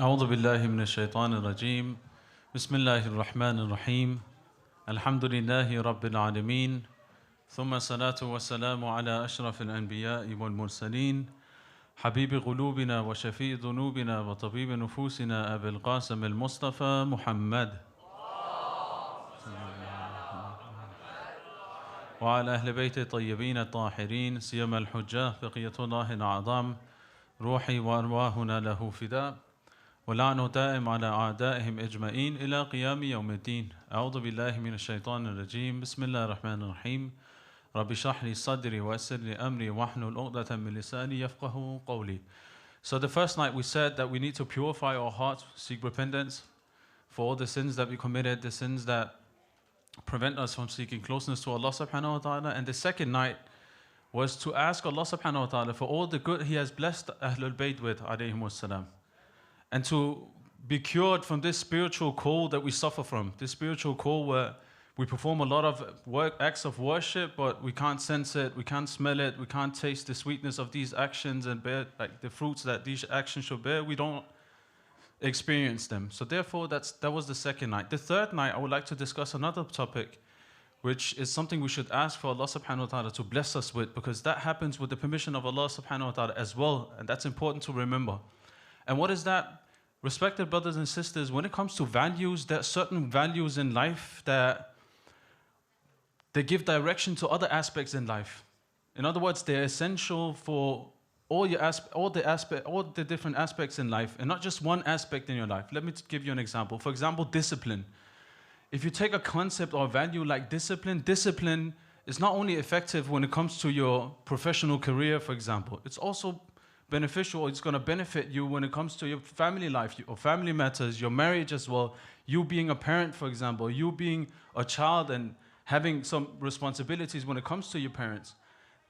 أعوذ بالله من الشيطان الرجيم بسم الله الرحمن الرحيم الحمد لله رب العالمين ثم الصلاة والسلام على أشرف الأنبياء والمرسلين حبيب قلوبنا وشفيع ذنوبنا وطبيب نفوسنا أبي القاسم المصطفى محمد وعلى أهل بيت الطيبين الطاهرين سيما الحجاج بقية الله الأعظم روحي وأرواحنا له فداء ولعنه دائم على أعدائهم أجمعين إلى قيام يوم الدين. أعوذ بالله من الشيطان الرجيم بسم الله الرحمن الرحيم رب اشرح لي صدري ويسر لي أمري واحلل عقدة من لساني يفقهوا قولي. So the first night we said that we need to purify our hearts, seek repentance for all the sins that we committed, the sins that prevent us from seeking closeness to Allah subhanahu wa ta'ala. And the second night was to ask Allah subhanahu wa ta'ala for all the good He has blessed Ahlulbayt with alayhim wassalam, and to be cured from this spiritual cold that we suffer from. This spiritual cold where we perform a lot of acts of worship, but we can't sense it, we can't smell it, we can't taste the sweetness of these actions and bear like the fruits that these actions should bear. We don't experience them. So therefore, that was the second night. The third night, I would like to discuss another topic, which is something we should ask for Allah subhanahu wa ta'ala to bless us with, because that happens with the permission of Allah subhanahu wa ta'ala as well, and that's important to remember. And what is that? Respected brothers and sisters, when it comes to values, there are certain values in life that they give direction to other aspects in life. In other words, they're essential for all the different aspects in life, and not just one aspect in your life. Let me give you an example. For example, discipline. If you take a concept or value like discipline, discipline is not only effective when it comes to your professional career, for example, it's also beneficial, it's going to benefit you when it comes to your family life, or family matters, your marriage as well. You being a parent, for example, you being a child and having some responsibilities when it comes to your parents.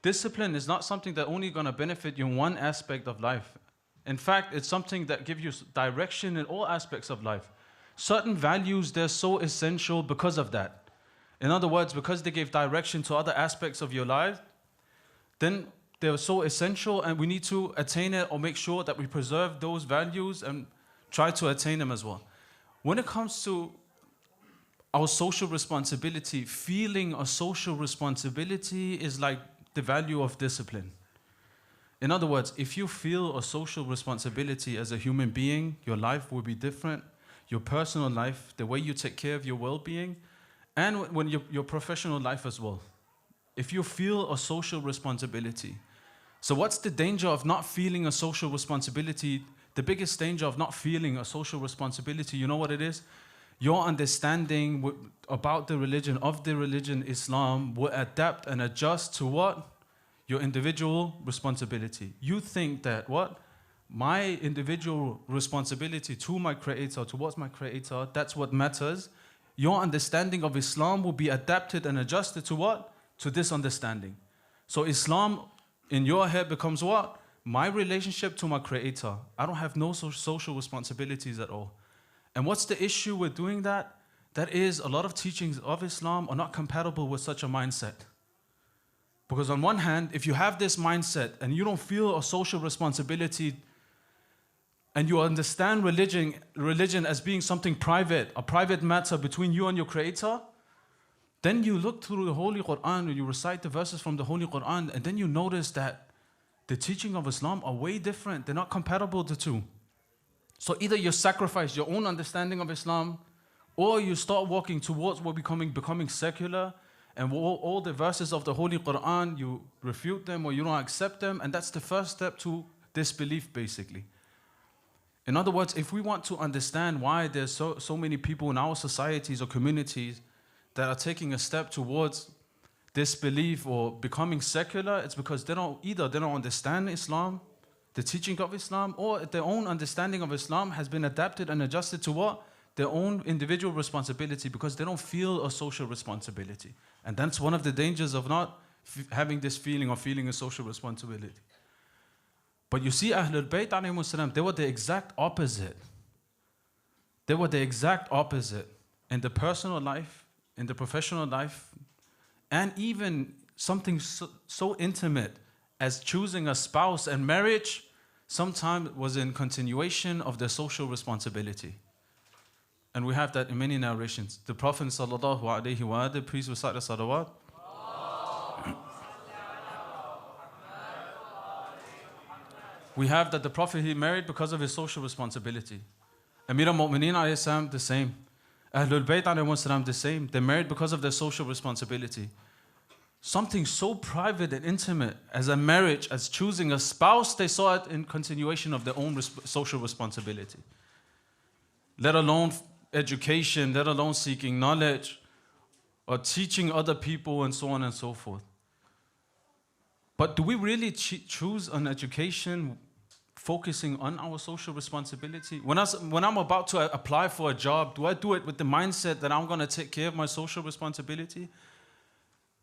Discipline is not something that only going to benefit you in one aspect of life. In fact, it's something that gives you direction in all aspects of life. Certain values, they're so essential because of that. In other words, because they give direction to other aspects of your life, then they're so essential, and we need to attain it or make sure that we preserve those values and try to attain them as well. When it comes to our social responsibility, feeling a social responsibility is like the value of discipline. In other words, if you feel a social responsibility as a human being, your life will be different. Your personal life, the way you take care of your well-being, and when your professional life as well. If you feel a social responsibility. So what's the danger of not feeling a social responsibility? The biggest danger of not feeling a social responsibility, you know what it is? Your understanding about the religion Islam will adapt and adjust to what? Your individual responsibility. You think that what? My individual responsibility to my Creator, towards my Creator, that's what matters. Your understanding of Islam will be adapted and adjusted to what? To this understanding. So Islam in your head becomes what? My relationship to my Creator. I don't have no social responsibilities at all. And what's the issue with doing that? That is, a lot of teachings of Islam are not compatible with such a mindset. Because on one hand, if you have this mindset and you don't feel a social responsibility, and you understand religion as being something private, a private matter between you and your Creator, then you look through the Holy Quran and you recite the verses from the Holy Quran, and then you notice that the teaching of Islam are way different. They're not compatible, the two. So either you sacrifice your own understanding of Islam, or you start walking towards what becoming secular, and all the verses of the Holy Quran, you refute them or you don't accept them, and that's the first step to disbelief, basically. In other words, if we want to understand why there's so many people in our societies or communities that are taking a step towards disbelief or becoming secular, it's because they don't understand Islam, the teaching of Islam, or their own understanding of Islam has been adapted and adjusted to what? Their own individual responsibility, because they don't feel a social responsibility. And that's one of the dangers of not having this feeling or feeling a social responsibility. But you see, Ahlulbayt alayhimus salam, they were the exact opposite. They were the exact opposite in the personal life, in the professional life, and even something so intimate as choosing a spouse and marriage. sometimes was in continuation of their social responsibility. And we have that in many narrations. The Prophet sallallahu alaihi wa sallam, please recite the salawat. We have that the Prophet, he married because of his social responsibility. Amir al-Mu'mineen alayhi salam, the same. Ahlulbayt alayhi salam, the same. They married because of their social responsibility. Something so private and intimate as a marriage, as choosing a spouse, they saw it in continuation of their own social responsibility. Let alone education, let alone seeking knowledge, or teaching other people and so on and so forth. But do we really choose an education focusing on our social responsibility? When I'm about to apply for a job, do I do it with the mindset that I'm going to take care of my social responsibility?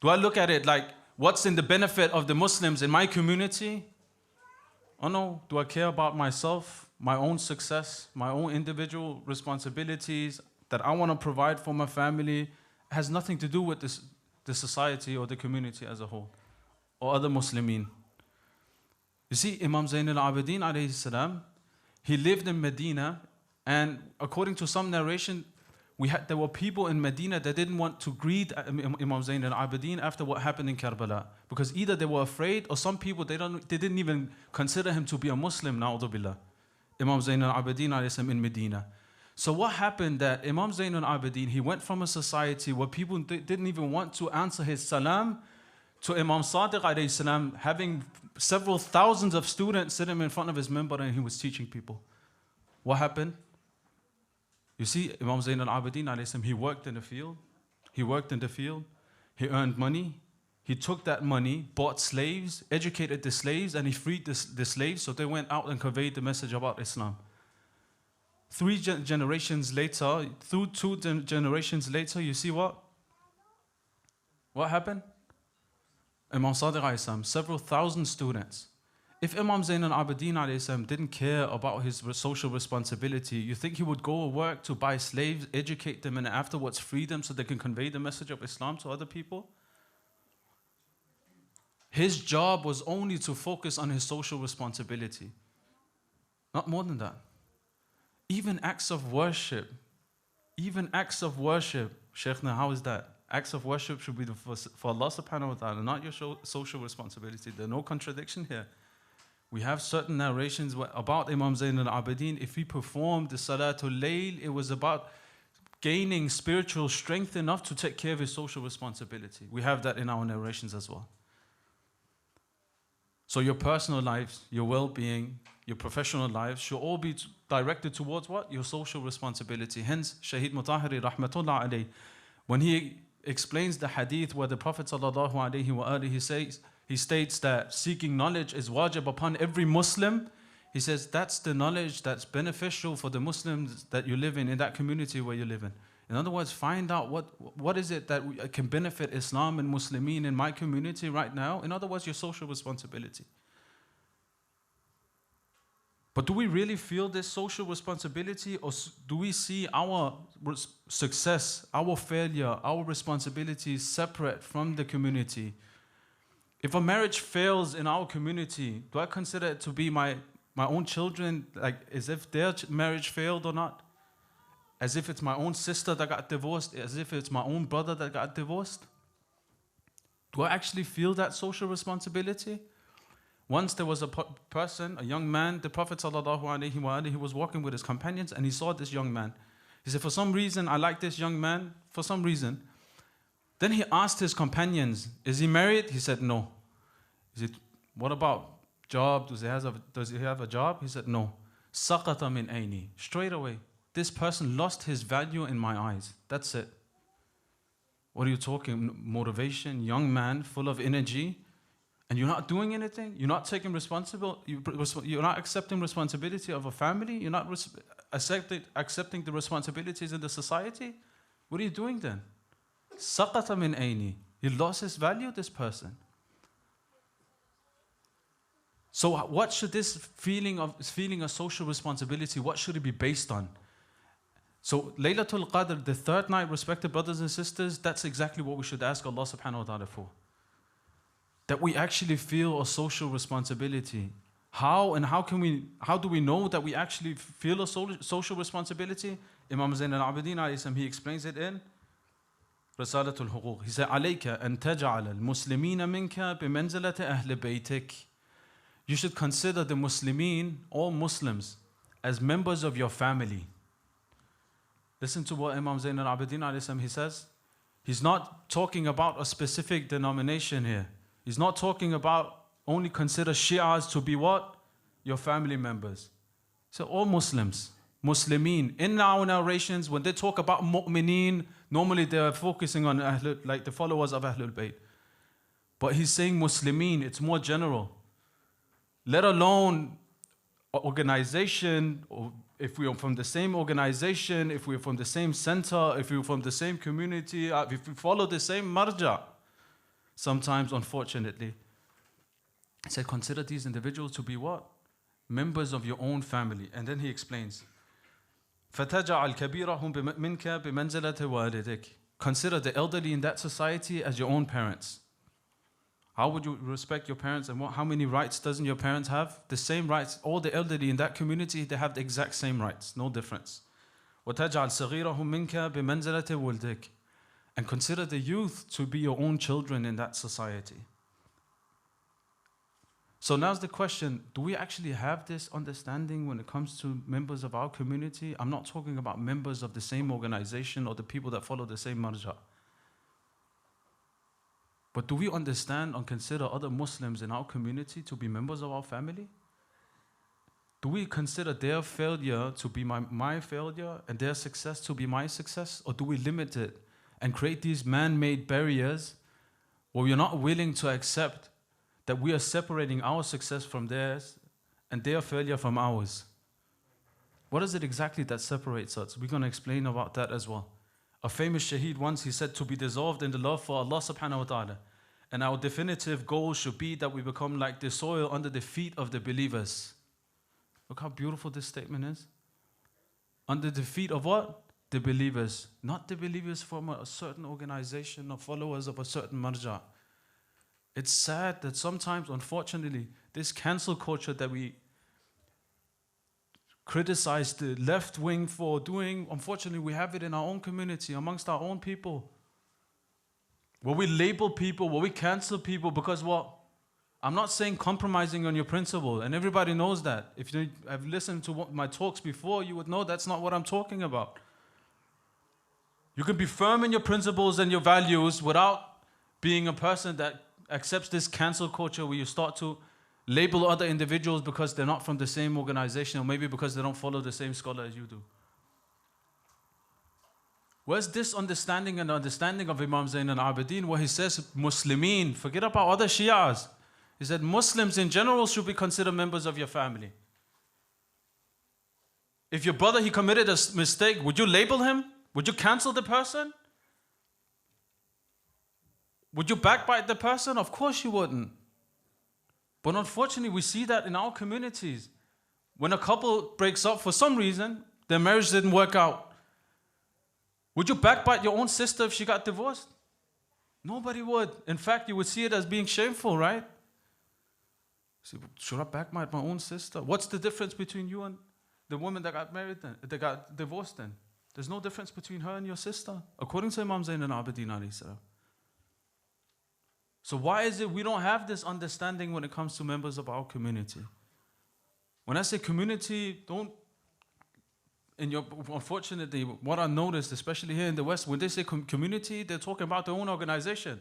Do I look at it like, what's in the benefit of the Muslims in my community? Or no, do I care about myself, my own success, my own individual responsibilities that I want to provide for my family? It has nothing to do with the society or the community as a whole, or other Muslimin. You see, Imam Zayn al-Abidin alayhi salam, he lived in Medina, and according to some narration, there were people in Medina that didn't want to greet Imam Zayn al-Abidin after what happened in Karbala, because either they were afraid, or some people, they didn't even consider him to be a Muslim, na'udhu billah. Imam Zayn al-Abidin alayhi salam in Medina. So what happened that Imam Zayn al-Abidin, he went from a society where people didn't even want to answer his salam, to Imam Sadiq alayhi salam having several thousands of students sitting in front of his minbar and he was teaching people. What happened? You see, Imam Zayn al-Abidin alayhi salam, he worked in the field. He earned money. He took that money, bought slaves, educated the slaves, and he freed the slaves, so they went out and conveyed the message about Islam. Two generations later, you see what? What happened? Imam Sadiq alayhi salam, several thousand students. If Imam Zayn al-Abidin alayhi salam didn't care about his social responsibility, you think he would go to work to buy slaves, educate them, and afterwards free them so they can convey the message of Islam to other people? His job was only to focus on his social responsibility. Not more than that. Even acts of worship, Shaykhna, how is that? Acts of worship should be for Allah subhanahu wa ta'ala, not your social responsibility. There's no contradiction here. We have certain narrations about Imam Zayn al-Abidin. If he performed the Salatul Layl, it was about gaining spiritual strength enough to take care of his social responsibility. We have that in our narrations as well. So your personal lives, your well-being, your professional lives should all be directed towards what? Your social responsibility. Hence, Shaykh Mutahhiri rahmatullah alayh, when he explains the hadith where the Prophet sallallahu alaihi wasallam he states that seeking knowledge is wajib upon every Muslim. He says that's the knowledge that's beneficial for the Muslims that you live in that community where you live in. In other words, find out what is it that can benefit Islam and Muslimin in my community right now. In other words, your social responsibility. But do we really feel this social responsibility, or do we see our success, our failure, our responsibilities separate from the community? If a marriage fails in our community, do I consider it to be my own children, like as if their marriage failed or not? As if it's my own sister that got divorced, as if it's my own brother that got divorced? Do I actually feel that social responsibility? Once there was a person, a young man, the Prophet ﷺ, he was walking with his companions and he saw this young man. He said, for some reason, I like this young man, for some reason. Then he asked his companions, is he married? He said, no. He said, what about job? Does he have a job? He said, no. Saqata min aini. Straight away, this person lost his value in my eyes. That's it. What are you talking? Motivation, young man, full of energy. And you're not doing anything? You're not taking you're not accepting responsibility of a family? You're not accepting the responsibilities in the society? What are you doing then? Saqata min aini. He lost his value, this person. So what should this feeling of social responsibility, what should it be based on? So Laylatul Qadr, the third night, respected brothers and sisters, that's exactly what we should ask Allah subhanahu wa ta'ala for. That we actually feel a social responsibility. How do we know that we actually feel a social responsibility? Imam Zain al-Abidin, he explains it in Risalatul Huquq. He said, عليك أن تجعل المسلمين منك بمنزلة أهل بيتك. You should consider the Muslimin, all Muslims, as members of your family. Listen to what Imam Zain al-Abidin, he says. He's not talking about a specific denomination here. He's not talking about only consider Shi'as to be what? Your family members. So all Muslims, Muslimin. In our narrations, when they talk about mu'mineen, normally they're focusing on like the followers of Ahlulbayt. But he's saying Muslimin, it's more general. Let alone organization, or if we are from the same organization, if we're from the same center, if we're from the same community, if we follow the same marja. Sometimes, unfortunately, he said, consider these individuals to be what? Members of your own family. And then he explains, فَتَجَعَلْ كَبِيرَهُمْ مِنْكَ بِمَنْزِلَةِ وَالِدِكَ. Consider the elderly in that society as your own parents. How would you respect your parents, and how many rights doesn't your parents have? The same rights. All the elderly in that community, they have the exact same rights, no difference. وَتَجْعَلْ صَغِيرَهُمْ مِنْكَ بِمَنْزِلَةِ وَلْدِكَ. And consider the youth to be your own children in that society. So now's the question, do we actually have this understanding when it comes to members of our community? I'm not talking about members of the same organization or the people that follow the same marja. But do we understand and consider other Muslims in our community to be members of our family? Do we consider their failure to be my failure and their success to be my success? Or do we limit it and create these man-made barriers where we're not willing to accept that we are separating our success from theirs and their failure from ours? What is it exactly that separates us? We're going to explain about that as well. A famous shaheed once, he said, to be dissolved in the love for Allah subhanahu wa ta'ala. And our definitive goal should be that we become like the soil under the feet of the believers. Look how beautiful this statement is. Under the feet of what? The believers. Not the believers from a certain organization or followers of a certain marja. It's sad that sometimes, unfortunately, this cancel culture that we criticize the left wing for doing, unfortunately, we have it in our own community, amongst our own people. Where we label people, where we cancel people because what? I'm not saying compromising on your principle, and everybody knows that. If you have listened to my talks before, you would know that's not what I'm talking about. You can be firm in your principles and your values without being a person that accepts this cancel culture where you start to label other individuals because they're not from the same organization, or maybe because they don't follow the same scholar as you do. Where's this understanding and understanding of Imam Zain al-Abidin where he says Muslimin, forget about other Shias. He said Muslims in general should be considered members of your family. If your brother, he committed a mistake, would you label him? Would you cancel the person? Would you backbite the person? Of course you wouldn't. But unfortunately, we see that in our communities. When a couple breaks up for some reason, their marriage didn't work out. Would you backbite your own sister if she got divorced? Nobody would. In fact, you would see it as being shameful, right? See, should I backbite my own sister? What's the difference between you and the woman that got married then, that got divorced then? There's no difference between her and your sister, according to Imam Zain al-Abidin alayhi salam. So why is it we don't have this understanding when it comes to members of our community? When I say community, unfortunately, what I noticed, especially here in the West, when they say community, they're talking about their own organization.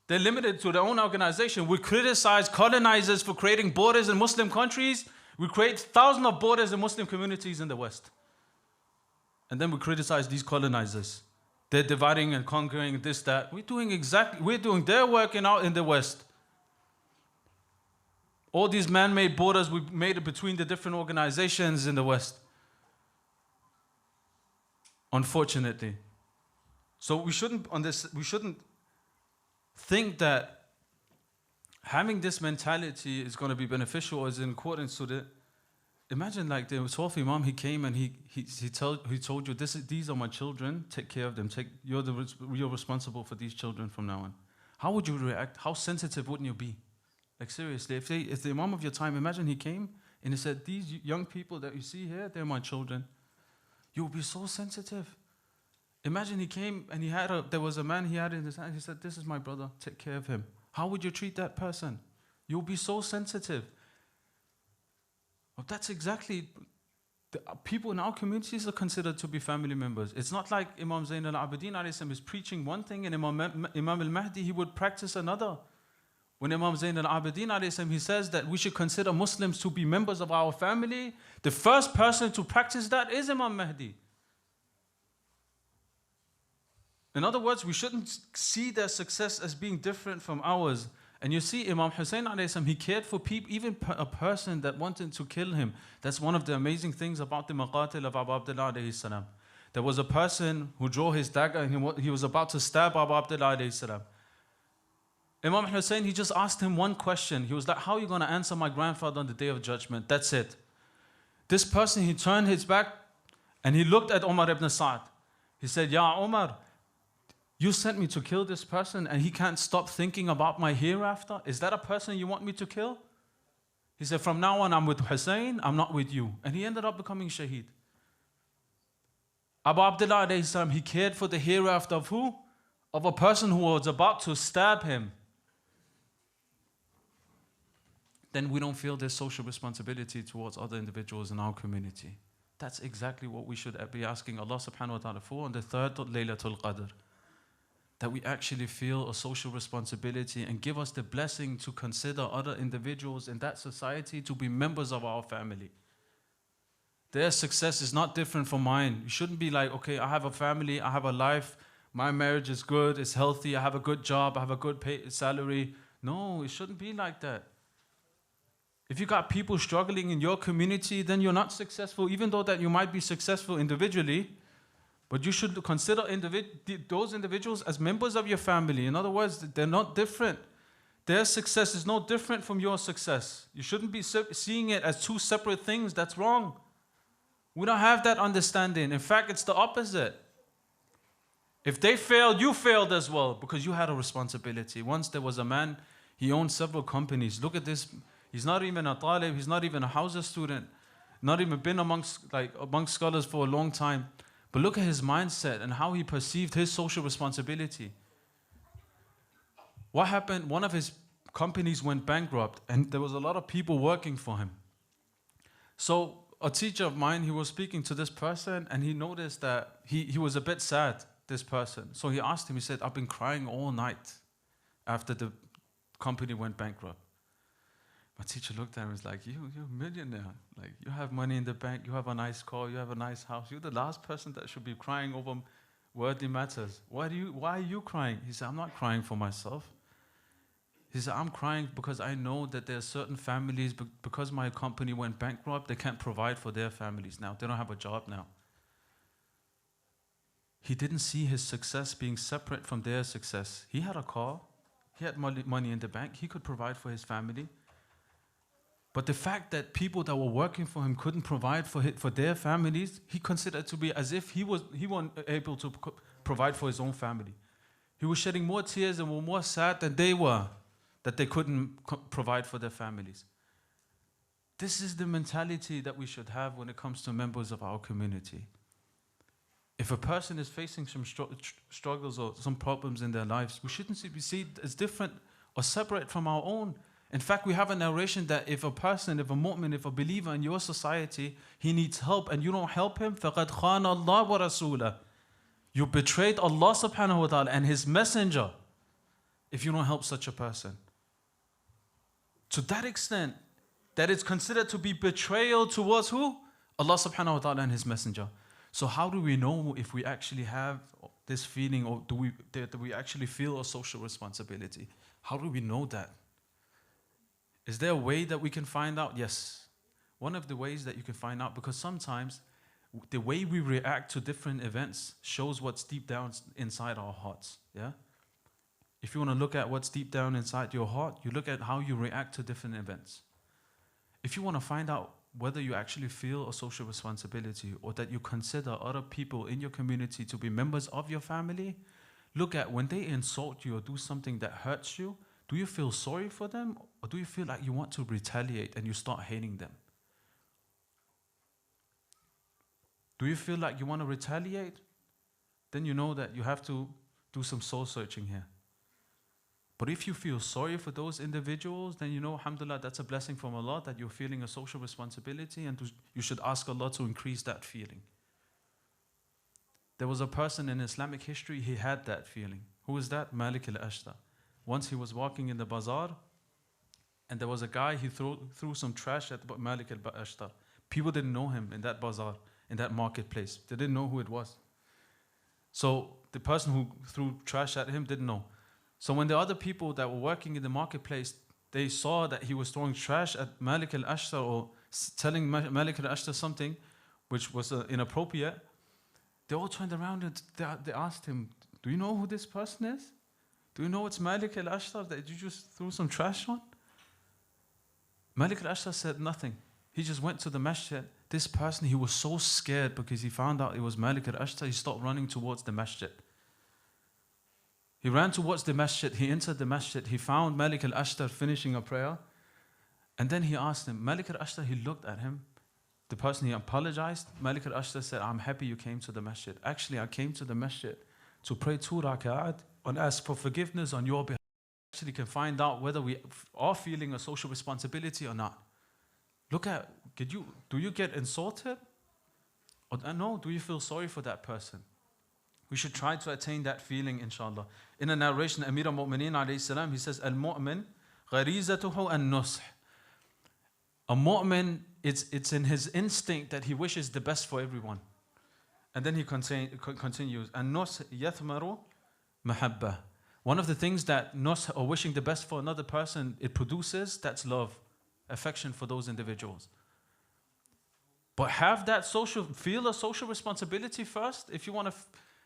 They're limited to their own organization. We criticize colonizers for creating borders in Muslim countries. We create thousands of borders in Muslim communities in the West. And then we criticize these colonizers. They're dividing and conquering this, that. We're doing their work in the West. All these man-made borders, we made it between the different organizations in the West. Unfortunately. So we shouldn't think that having this mentality is going to be beneficial or is in accordance to the... Imagine like the 12th Imam, he came and he told you, these are my children, take care of them. You're responsible for these children from now on. How would you react? How sensitive wouldn't you be? Like seriously, if the Imam of your time, imagine he came and he said, these young people that you see here, they're my children. You would be so sensitive. Imagine he came and there was a man he had in his hand, he said, this is my brother, take care of him. How would you treat that person? You'll be so sensitive. Well, that's exactly, people in our communities are considered to be family members. It's not like Imam Zain al-Abidin is preaching one thing and Imam al-Mahdi, he would practice another. When Imam Zain al-Abidin he says that we should consider Muslims to be members of our family, the first person to practice that is Imam Mahdi. In other words, we shouldn't see their success as being different from ours. And you see, Imam Hussein, he cared for people, even a person that wanted to kill him. That's one of the amazing things about the maqatil of Abu Abdullah alayhi salam. There was a person who drew his dagger and he was about to stab Abu Abdullah alayhi salam. Imam Hussein, he just asked him one question. He was like, how are you going to answer my grandfather on the day of judgment? That's it. This person, he turned his back and he looked at Umar ibn Sa'd. He said, Ya Umar, you sent me to kill this person and he can't stop thinking about my hereafter? Is that a person you want me to kill? He said, from now on, I'm with Hussein, I'm not with you. And he ended up becoming shaheed. Abu Abdullah alayhi salam, he cared for the hereafter of who? Of a person who was about to stab him. Then we don't feel this social responsibility towards other individuals in our community. That's exactly what we should be asking Allah subhanahu wa ta'ala for on the third Laylatul Qadr. That we actually feel a social responsibility and give us the blessing to consider other individuals in that society to be members of our family. Their success is not different from mine. You shouldn't be like, okay, I have a family, I have a life, my marriage is good, it's healthy, I have a good job, I have a good salary. No, it shouldn't be like that. If you got people struggling in your community, then you're not successful, even though that you might be successful individually. But you should consider those individuals as members of your family. In other words, they're not different. Their success is no different from your success. You shouldn't be seeing it as two separate things. That's wrong. We don't have that understanding. In fact, it's the opposite. If they failed, you failed as well because you had a responsibility. Once there was a man, he owned several companies. Look at this. He's not even a talib. He's not even a Hausa student. Not even been amongst scholars for a long time. But look at his mindset and how he perceived his social responsibility. What happened? One of his companies went bankrupt and there was a lot of people working for him. So a teacher of mine, he was speaking to this person and he noticed that he was a bit sad, this person. So he asked him, he said, I've been crying all night after the company went bankrupt. My teacher looked at him and was like, you're a millionaire. Like, you have money in the bank, you have a nice car, you have a nice house. You're the last person that should be crying over worldly matters. Why are you crying? He said, I'm not crying for myself. He said, I'm crying because I know that there are certain families, because my company went bankrupt, they can't provide for their families now. They don't have a job now. He didn't see his success being separate from their success. He had a car, he had money in the bank, he could provide for his family. But the fact that people that were working for him couldn't provide for their families, he considered to be as if he wasn't able to provide for his own family. He was shedding more tears and were more sad than they were, that they couldn't provide for their families. This is the mentality that we should have when it comes to members of our community. If a person is facing some struggles or some problems in their lives, we shouldn't see it as different or separate from our own. In fact, we have a narration that if a person, if a mu'min, if a believer in your society, he needs help and you don't help him, فَقَدْ خَانَ اللَّهُ وَرَسُولَهُ. You betrayed Allah subhanahu wa ta'ala and His messenger if you don't help such a person. To that extent, that it's considered to be betrayal towards who? Allah subhanahu wa ta'ala and His messenger. So how do we know if we actually have this feeling or do we actually feel a social responsibility? How do we know that? Is there a way that we can find out? Yes. One of the ways that you can find out, because sometimes the way we react to different events shows what's deep down inside our hearts. Yeah? If you want to look at what's deep down inside your heart, you look at how you react to different events. If you want to find out whether you actually feel a social responsibility or that you consider other people in your community to be members of your family, look at when they insult you or do something that hurts you, do you feel sorry for them Or do you feel like you want to retaliate and you start hating them? Do you feel like you want to retaliate? Then you know that you have to do some soul searching here. But if you feel sorry for those individuals, then you know, alhamdulillah, that's a blessing from Allah, that you're feeling a social responsibility, and you should ask Allah to increase that feeling. There was a person in Islamic history, he had that feeling. Who was that? Malik al-Ashtar. Once he was walking in the bazaar, and there was a guy, he threw some trash at Malik al-Ashtar. People didn't know him in that bazaar, in that marketplace. They didn't know who it was. So the person who threw trash at him didn't know. So when the other people that were working in the marketplace, they saw that he was throwing trash at Malik al-Ashtar or telling Malik al-Ashtar something which was inappropriate, they all turned around and they asked him, do you know who this person is? Do you know it's Malik al-Ashtar that you just threw some trash on? Malik al-Ashtar said nothing. He just went to the masjid. This person, he was so scared because he found out it was Malik al-Ashtar, he stopped running towards the masjid. He ran towards the masjid, he entered the masjid, he found Malik al-Ashtar finishing a prayer, and then he asked him, Malik al-Ashtar, he looked at him, the person, he apologized. Malik al-Ashtar said, I'm happy you came to the masjid. Actually, I came to the masjid to pray 2 rak'at and ask for forgiveness on your behalf. Actually can find out whether we are feeling a social responsibility or not. Look at, do you get insulted? Or no, do you feel sorry for that person? We should try to attain that feeling, inshallah. In a narration, Amir al-Mu'mineen alayhi salam, he says, Al-Mu'min gharizatuhu an-nush. A mu'min, it's in his instinct that he wishes the best for everyone. And then he continues, An-nush yathmaru mahabba. One of the things that nush, or wishing the best for another person, it produces, that's love, affection for those individuals. But have that feel a social responsibility first. If you want to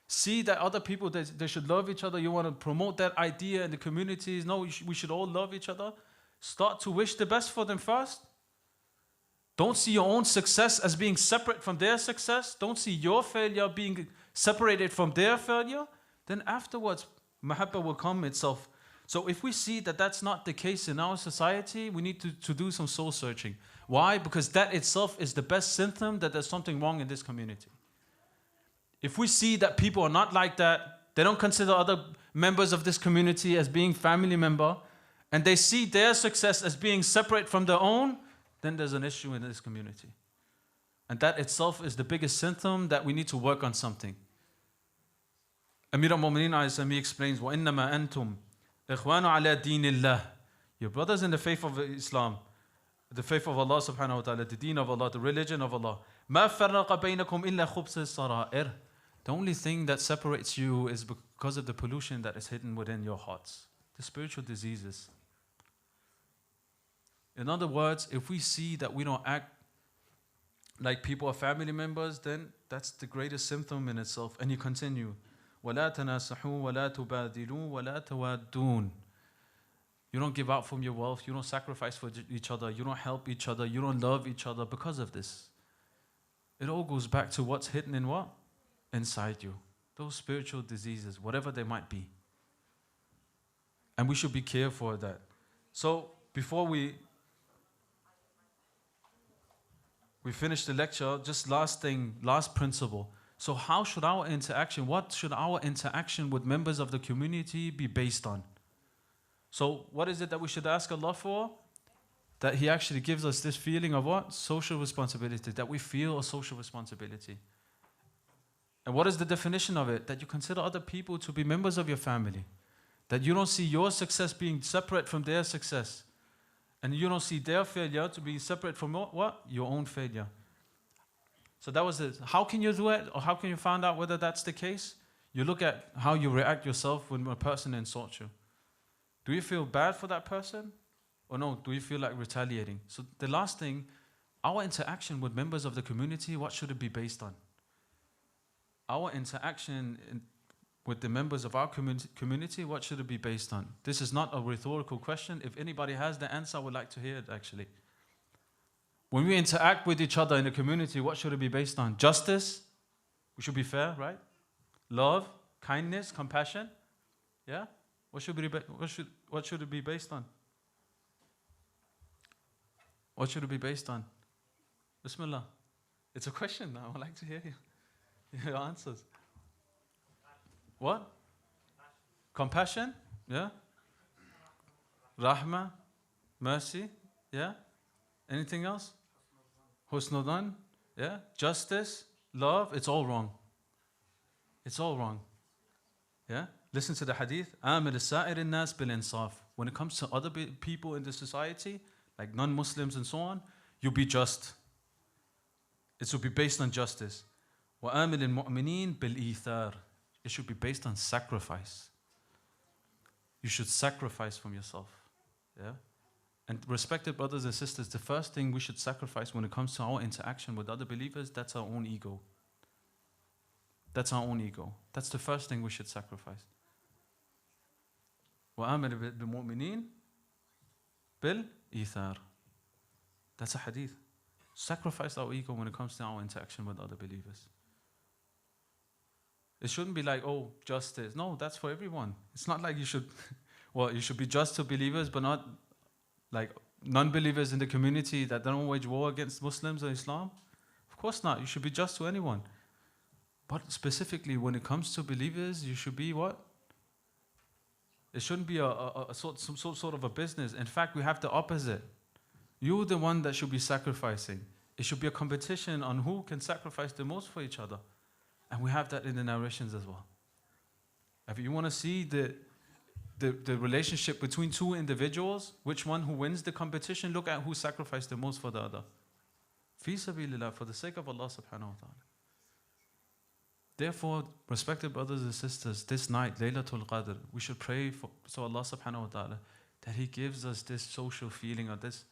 see that other people, they should love each other, you want to promote that idea in the communities, no, we should all love each other. Start to wish the best for them first. Don't see your own success as being separate from their success. Don't see your failure being separated from their failure. Then afterwards, mahabba will come itself. So if we see that that's not the case in our society, we need to do some soul searching. Why? Because that itself is the best symptom that there's something wrong in this community. If we see that people are not like that, they don't consider other members of this community as being family member, and they see their success as being separate from their own, then there's an issue in this community. And that itself is the biggest symptom that we need to work on something. Amir al-Mu'mineen explains, وَإِنَّمَا أَنْتُمْ إِخْوَانُ عَلَى دِينِ اللَّهِ. Your brothers in the faith of Islam, the faith of Allah subhanahu wa ta'ala, the deen of Allah, the religion of Allah. مَا فَرَّقَ بَيْنَكُمْ إِلَّا خُبْصِ السَّرَائِرِ. The only thing that separates you is because of the pollution that is hidden within your hearts. The spiritual diseases. In other words, if we see that we don't act like people are family members, then that's the greatest symptom in itself. And you continue. وَلَا تَنَاسَحُوا وَلَا تُبَادِلُوا وَلَا تَوَادُّونَ. You don't give out from your wealth. You don't sacrifice for each other. You don't help each other. You don't love each other because of this. It all goes back to what's hidden in what? Inside you. Those spiritual diseases, whatever they might be. And we should be careful of that. So before we finish the lecture, just last thing, last principle. So how should our interaction, what should our interaction with members of the community be based on? So what is it that we should ask Allah for? That He actually gives us this feeling of what? Social responsibility, that we feel a social responsibility. And what is the definition of it? That you consider other people to be members of your family. That you don't see your success being separate from their success. And you don't see their failure to be separate from what? Your own failure. So that was it. How can you do it? Or how can you find out whether that's the case? You look at how you react yourself when a person insults you. Do you feel bad for that person? Or no, do you feel like retaliating? So the last thing, our interaction with members of the community, what should it be based on? Our interaction with the members of our community, what should it be based on? This is not a rhetorical question. If anybody has the answer, I would like to hear it actually. When we interact with each other in the community, what should it be based on? Justice? We should be fair, right? Love, kindness, compassion? Yeah? What should it be based on? What should it be based on? Bismillah. It's a question now. I'd like to hear your answers. What? Compassion? Yeah? Rahmah? Mercy? Yeah? Anything else? Husnudan? Yeah? Justice? Love? It's all wrong. It's all wrong. Yeah? Listen to the hadith. Amir sa'ir nas bil insaf. When it comes to other people in the society, like non-Muslims and so on, you be just. It should be based on justice. Wa amil al-mu'minin bil ithar. It should be based on sacrifice. You should sacrifice from yourself. Yeah? And respected brothers and sisters, the first thing we should sacrifice when it comes to our interaction with other believers, that's our own ego. That's our own ego. That's the first thing we should sacrifice. وَآمِنَ بِالْمُؤْمِنِينَ بِالْإِيثَارِ. That's a hadith. Sacrifice our ego when it comes to our interaction with other believers. It shouldn't be like, oh, justice. No, that's for everyone. It's not like you should, well, you should be just to believers, but not like non-believers in the community that don't wage war against Muslims or Islam. Of course not. You should be just to anyone. But specifically, when it comes to believers, you should be what? It shouldn't be some sort of a business. In fact, we have the opposite. You're the one that should be sacrificing. It should be a competition on who can sacrifice the most for each other. And we have that in the narrations as well. If you want to see the relationship between two individuals, which one who wins the competition, look at who sacrificed the most for the other. Fi sabilillah, for the sake of Allah subhanahu wa ta'ala. Therefore, respected brothers and sisters, this night, Laylatul Qadr, we should pray for Allah subhanahu wa ta'ala that He gives us this social feeling or this,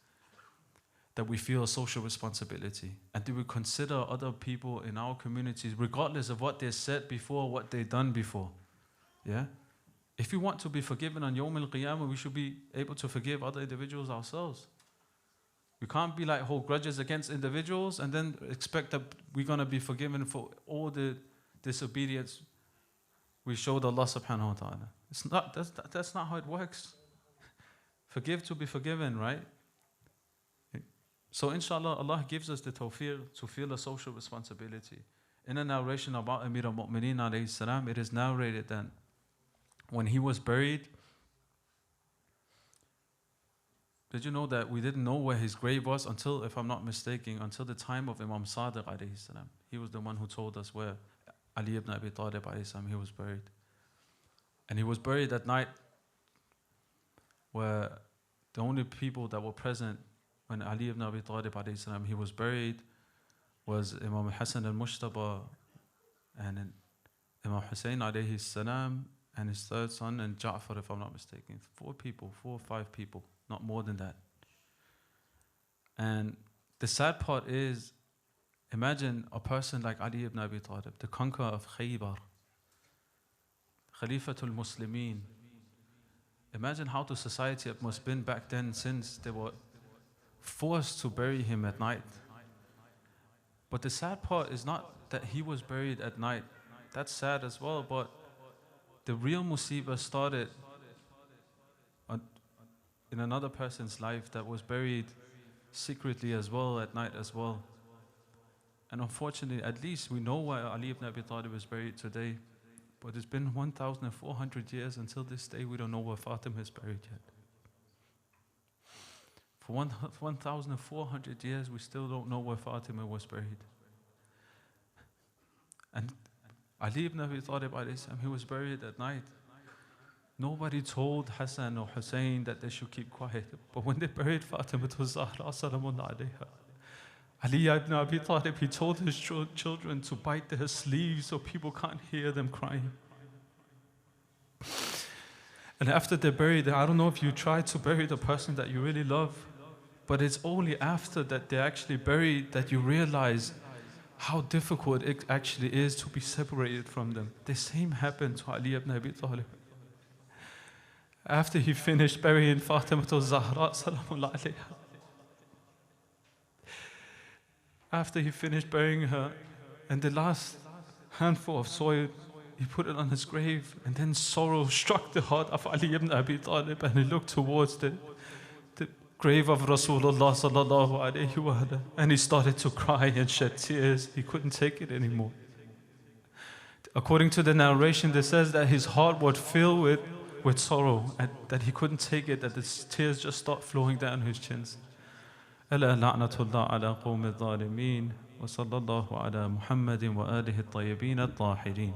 that we feel a social responsibility. And that we consider other people in our communities, regardless of what they said before, what they've done before. Yeah? If we want to be forgiven on Yawm al-Qiyamah, we should be able to forgive other individuals ourselves. We can't be like hold grudges against individuals and then expect that we're going to be forgiven for all the disobedience we showed Allah subhanahu wa ta'ala. It's not, that's not how it works. Forgive to be forgiven, right? So inshallah, Allah gives us the tawfiq to feel a social responsibility. In a narration about Amir al-Mu'mineen alayhi salam, it is narrated that when he was buried, did you know that we didn't know where his grave was until, if I'm not mistaken, until the time of Imam Sadiq alayhi salam. He was the one who told us where Ali ibn Abi Talib alayhi salam, he was buried. And he was buried at night where the only people that were present when Ali ibn Abi Talib alayhi salam, he was buried, was Imam Hassan al-Mushtaba and Imam Hussein alayhi salam and his third son and Ja'far, if I'm not mistaken. 4 or 5 people, not more than that. And the sad part is, imagine a person like Ali ibn Abi Talib, the conqueror of Khaybar, Khalifatul Muslimin. Imagine how the society must have been back then, since they were forced to bury him at night. But the sad part is not that he was buried at night. That's sad as well, but the real musibah started in another person's life that was buried secretly as well, at night as well. And unfortunately, at least we know where Ali ibn Abi Talib is buried today. But it's been 1,400 years until this day, we don't know where Fatima is buried yet. For 1,400 years, we still don't know where Fatima was buried. And Ali ibn Abi Talib, he was buried at night. Nobody told Hassan or Hussein that they should keep quiet. But when they buried Fatima to Zahra, salamullah alayha, Ali ibn Abi Talib, he told his children to bite their sleeves so people can't hear them crying. And after they're buried, I don't know if you tried to bury the person that you really love, but it's only after that they're actually buried that you realize how difficult it actually is to be separated from them. The same happened to Ali ibn Abi Talib. After he finished burying Fatima to Zahra, salamullah alayha, after he finished burying her, and the last handful of soil, he put it on his grave, and then sorrow struck the heart of Ali ibn Abi Talib, and he looked towards grave of Rasulullah sallallahu alayhi wa sallam, and he started to cry and shed tears. He couldn't take it anymore. According to the narration, it says that his heart would fill with sorrow, and that he couldn't take it, that the tears just start flowing down his chins. ألا لعنة الله على قوم الظالمين وصلى الله على محمد وآله الطيبين الطاهرين.